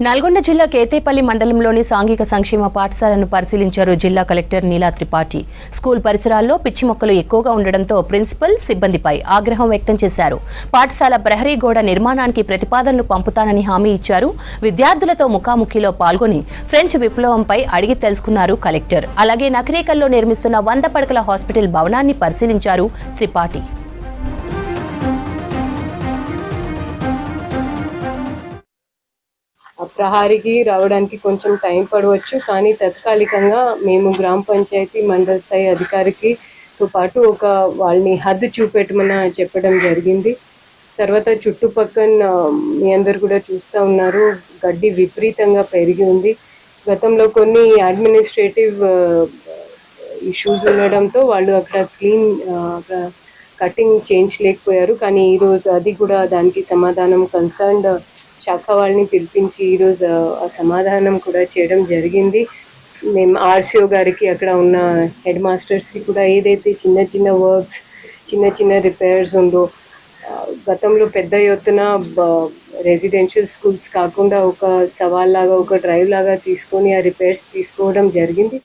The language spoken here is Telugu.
నల్గొండ జిల్లా కేతేపల్లి మండలంలోని సాంఘిక సంక్షేమ పాఠశాలను పరిశీలించారు జిల్లా కలెక్టర్ నీలా త్రిపాఠి. స్కూల్ పరిసరాల్లో పిచ్చి మొక్కలు ఎక్కువగా ఉండడంతో ప్రిన్సిపల్, సిబ్బందిపై ఆగ్రహం వ్యక్తం చేశారు. పాఠశాల ప్రహరీ గోడ నిర్మాణానికి ప్రతిపాదనలు పంపుతానని హామీ ఇచ్చారు. విద్యార్థులతో ముఖాముఖిలో పాల్గొని ఫ్రెంచ్ విప్లవంపై అడిగి తెలుసుకున్నారు కలెక్టర్. అలాగే నకరేకల్లో నిర్మిస్తున్న 100 పడకల హాస్పిటల్ భవనాన్ని పరిశీలించారు త్రిపాఠి. ప్రహారీకి రావడానికి కొంచెం టైం పడవచ్చు, కానీ తాత్కాలికంగా మేము గ్రామ పంచాయతీ మండల స్థాయి అధికారికితో పాటు వాళ్ళని హద్దు చూపెట్టమని చెప్పడం జరిగింది. తర్వాత చుట్టుపక్కల మీ అందరు కూడా చూస్తూ ఉన్నారు, గడ్డి విపరీతంగా పెరిగి ఉంది. గతంలో కొన్ని అడ్మినిస్ట్రేటివ్ ఇష్యూస్ ఉండడంతో వాళ్ళు అక్కడ కటింగ్ చేయించలేకపోయారు. కానీ ఈరోజు అది కూడా దానికి సమాధానం కన్సర్న్డ్ శాఖ వాళ్ళని పిలిపించి ఈరోజు ఆ సమాధానం కూడా చేయడం జరిగింది. మేము ఆర్సీఓ గారికి, అక్కడ ఉన్న హెడ్ మాస్టర్స్కి కూడా ఏదైతే చిన్న చిన్న వర్క్స్, చిన్న చిన్న రిపేర్స్ ఉందో, గతంలో పెద్ద ఎత్తున రెసిడెన్షియల్ స్కూల్స్ కాకుండా ఒక సవాల్ లాగా, ఒక డ్రైవ్ లాగా తీసుకొని ఆ రిపేర్స్ తీసుకోవడం జరిగింది.